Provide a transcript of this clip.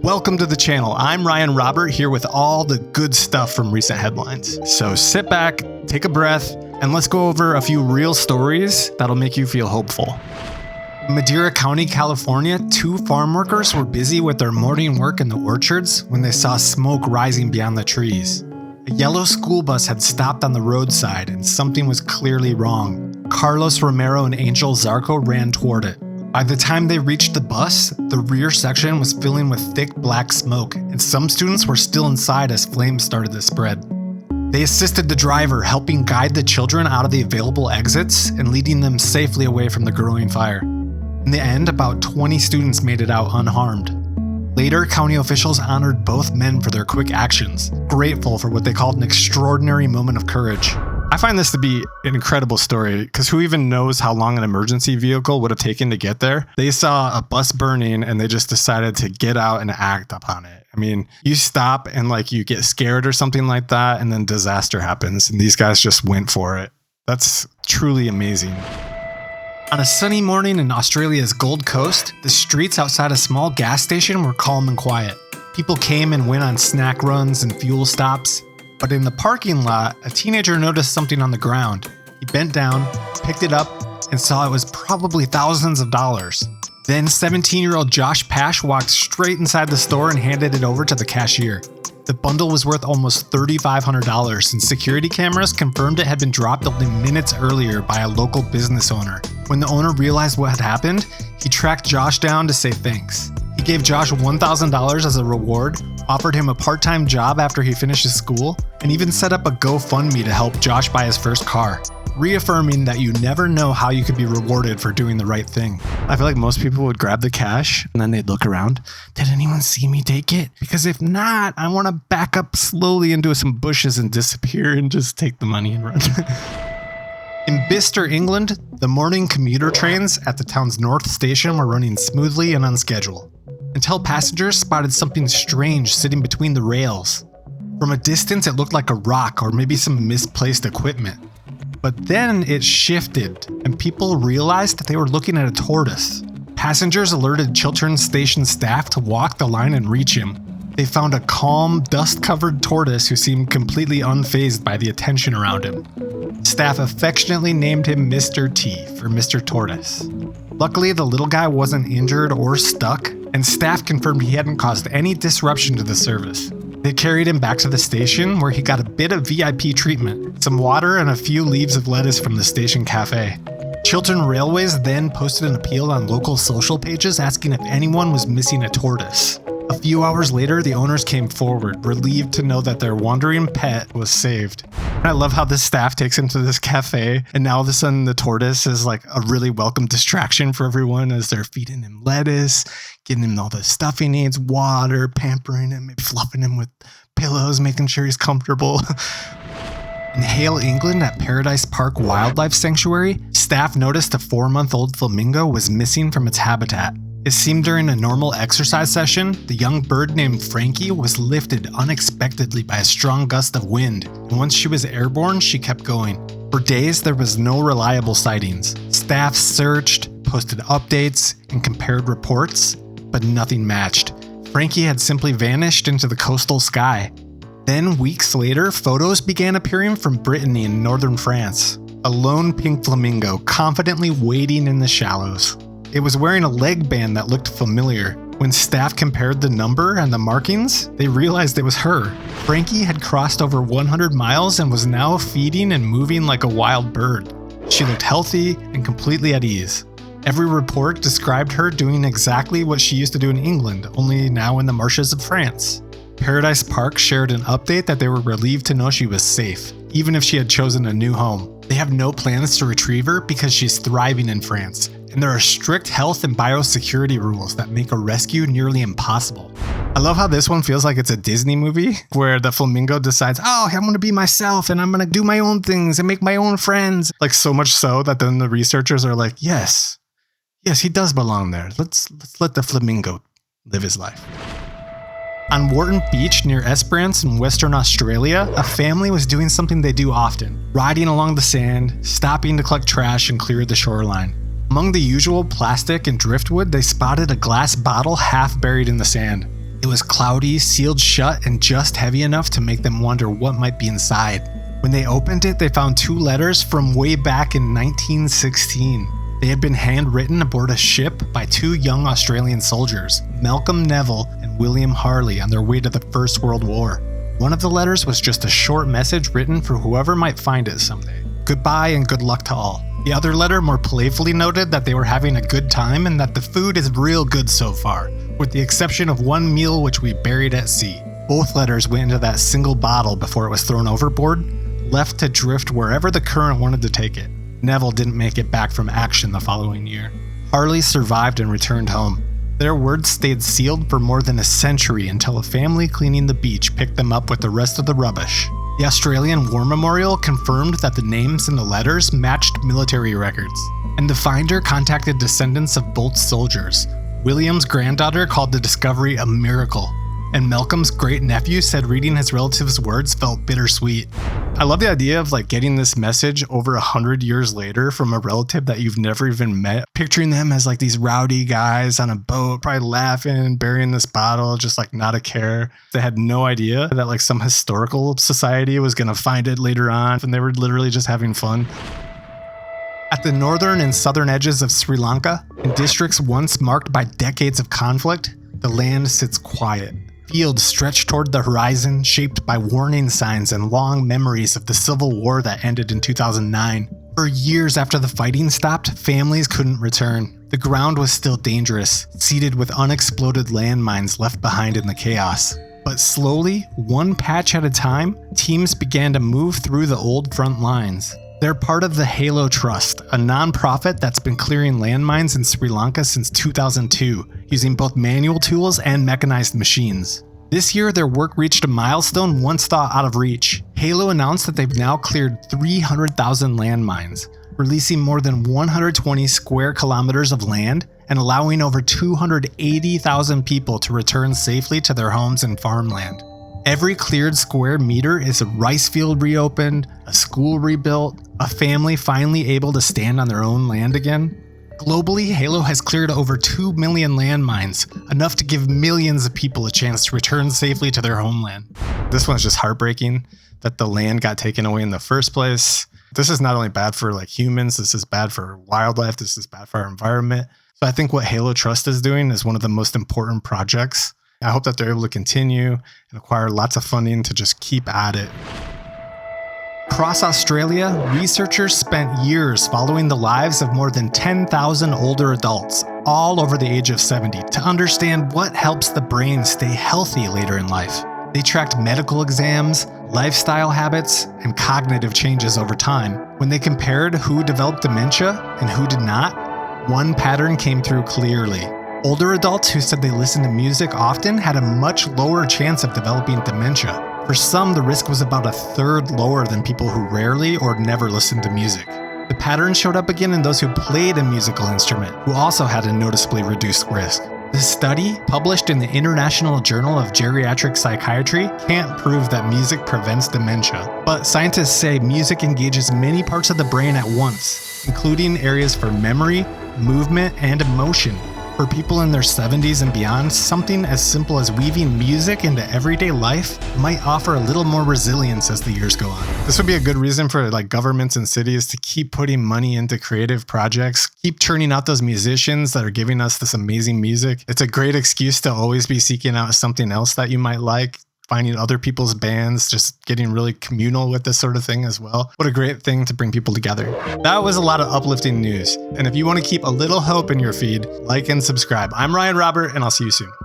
Welcome to the channel. I'm Ryan Robert here with all the good stuff from recent headlines. So sit back, take a breath, and let's go over a few real stories that'll make you feel hopeful. In Madera County, California, two farm workers were busy with their morning work in the orchards when they saw smoke rising beyond the trees. A yellow school bus had stopped on the roadside and something was clearly wrong. Carlos Romero and Angel Zarco ran toward it. By the time they reached the bus, the rear section was filling with thick black smoke, and some students were still inside as flames started to spread. They assisted the driver, helping guide the children out of the available exits and leading them safely away from the growing fire. In the end, about 20 students made it out unharmed. Later, county officials honored both men for their quick actions, grateful for what they called an extraordinary moment of courage. I find this to be an incredible story because who even knows how long an emergency vehicle would have taken to get there? They saw a bus burning and they just decided to get out and act upon it. I mean, you stop and you get scared or something like that and then disaster happens and these guys just went for it. That's truly amazing. On a sunny morning in Australia's Gold Coast, the streets outside a small gas station were calm and quiet. People came and went on snack runs and fuel stops. But in the parking lot, a teenager noticed something on the ground. He bent down, picked it up, and saw it was probably thousands of dollars. Then 17-year-old Josh Pash walked straight inside the store and handed it over to the cashier. The bundle was worth almost $3,500, and security cameras confirmed it had been dropped only minutes earlier by a local business owner. When the owner realized what had happened, he tracked Josh down to say thanks. He gave Josh $1,000 as a reward, offered him a part-time job after he finished school, and even set up a GoFundMe to help Josh buy his first car, reaffirming that you never know how you could be rewarded for doing the right thing. I feel like most people would grab the cash and then they'd look around. Did anyone see me take it? Because if not, I want to back up slowly into some bushes and disappear and just take the money and run. In Bicester, England, the morning commuter trains at the town's North Station were running smoothly and on schedule, until passengers spotted something strange sitting between the rails. From a distance, it looked like a rock or maybe some misplaced equipment. But then it shifted, and people realized that they were looking at a tortoise. Passengers alerted Chiltern station staff to walk the line and reach him. They found a calm, dust-covered tortoise who seemed completely unfazed by the attention around him. Staff affectionately named him Mr. T for Mr. Tortoise. Luckily, the little guy wasn't injured or stuck, and staff confirmed he hadn't caused any disruption to the service. They carried him back to the station where he got a bit of VIP treatment, some water and a few leaves of lettuce from the station cafe. Chiltern Railways then posted an appeal on local social pages asking if anyone was missing a tortoise. A few hours later, the owners came forward, relieved to know that their wandering pet was saved. And I love how the staff takes him to this cafe, and now all of a sudden the tortoise is like a really welcome distraction for everyone as they're feeding him lettuce, getting him all the stuff he needs, water, pampering him, maybe fluffing him with pillows, making sure he's comfortable. In Hale, England, at Paradise Park Wildlife Sanctuary, staff noticed a 4-month-old flamingo was missing from its habitat. It seemed during a normal exercise session, the young bird named Frankie was lifted unexpectedly by a strong gust of wind, and once she was airborne, she kept going. For days, there was no reliable sightings. Staff searched, posted updates, and compared reports, but nothing matched. Frankie had simply vanished into the coastal sky. Then, weeks later, photos began appearing from Brittany in northern France. A lone pink flamingo confidently wading in the shallows. It was wearing a leg band that looked familiar. When staff compared the number and the markings, they realized it was her. Frankie had crossed over 100 miles and was now feeding and moving like a wild bird. She looked healthy and completely at ease. Every report described her doing exactly what she used to do in England, only now in the marshes of France. Paradise Park shared an update that they were relieved to know she was safe, even if she had chosen a new home. They have no plans to retrieve her because she's thriving in France, and there are strict health and biosecurity rules that make a rescue nearly impossible. I love how this one feels like it's a Disney movie where the flamingo decides, oh, I'm going to be myself and I'm going to do my own things and make my own friends. Like so much so that then the researchers are like, yes, he does belong there. Let's let the flamingo live his life. On Wharton Beach near Esperance in Western Australia, a family was doing something they do often, riding along the sand, stopping to collect trash and clear the shoreline. Among the usual plastic and driftwood, they spotted a glass bottle half buried in the sand. It was cloudy, sealed shut, and just heavy enough to make them wonder what might be inside. When they opened it, they found 2 letters from way back in 1916. They had been handwritten aboard a ship by 2 young Australian soldiers, Malcolm Neville and William Harley, on their way to the First World War. One of the letters was just a short message written for whoever might find it someday. Goodbye and good luck to all. The other letter more playfully noted that they were having a good time and that the food is real good so far, with the exception of one meal which we buried at sea. Both letters went into that single bottle before it was thrown overboard, left to drift wherever the current wanted to take it. Neville didn't make it back from action the following year. Harley survived and returned home. Their words stayed sealed for more than a century until a family cleaning the beach picked them up with the rest of the rubbish. The Australian War Memorial confirmed that the names in the letters matched military records, and the finder contacted descendants of both soldiers. William's granddaughter called the discovery a miracle, and Malcolm's great-nephew said reading his relative's words felt bittersweet. I love the idea of getting this message over 100 years later from a relative that you've never even met, picturing them as these rowdy guys on a boat, probably laughing, burying this bottle, just not a care. They had no idea that some historical society was going to find it later on, and they were literally just having fun. At the northern and southern edges of Sri Lanka, in districts once marked by decades of conflict, the land sits quiet. Fields stretch toward the horizon, shaped by warning signs and long memories of the civil war that ended in 2009. For years after the fighting stopped, families couldn't return. The ground was still dangerous, seeded with unexploded landmines left behind in the chaos. But slowly, one patch at a time, teams began to move through the old front lines. They're part of the Halo Trust, a non-profit that's been clearing landmines in Sri Lanka since 2002, using both manual tools and mechanized machines. This year, their work reached a milestone once thought out of reach. Halo announced that they've now cleared 300,000 landmines, releasing more than 120 square kilometers of land and allowing over 280,000 people to return safely to their homes and farmland. Every cleared square meter is a rice field reopened, a school rebuilt, a family finally able to stand on their own land again. Globally, Halo has cleared over 2 million landmines, enough to give millions of people a chance to return safely to their homeland. This one's just heartbreaking that the land got taken away in the first place. This is not only bad for humans, this is bad for wildlife, this is bad for our environment. So I think what Halo Trust is doing is one of the most important projects. I hope that they're able to continue and acquire lots of funding to just keep at it. Across Australia, researchers spent years following the lives of more than 10,000 older adults, all over the age of 70, to understand what helps the brain stay healthy later in life. They tracked medical exams, lifestyle habits, and cognitive changes over time. When they compared who developed dementia and who did not, one pattern came through clearly. Older adults who said they listened to music often had a much lower chance of developing dementia. For some, the risk was about 1/3 lower than people who rarely or never listened to music. The pattern showed up again in those who played a musical instrument, who also had a noticeably reduced risk. The study, published in the International Journal of Geriatric Psychiatry, can't prove that music prevents dementia, but scientists say music engages many parts of the brain at once, including areas for memory, movement, and emotion. For people in their 70s and beyond, something as simple as weaving music into everyday life might offer a little more resilience as the years go on. This would be a good reason for governments and cities to keep putting money into creative projects, keep churning out those musicians that are giving us this amazing music. It's a great excuse to always be seeking out something else that you might like, finding other people's bands, just getting really communal with this sort of thing as well. What a great thing to bring people together. That was a lot of uplifting news. And if you want to keep a little hope in your feed, like and subscribe. I'm Ryan Robert, and I'll see you soon.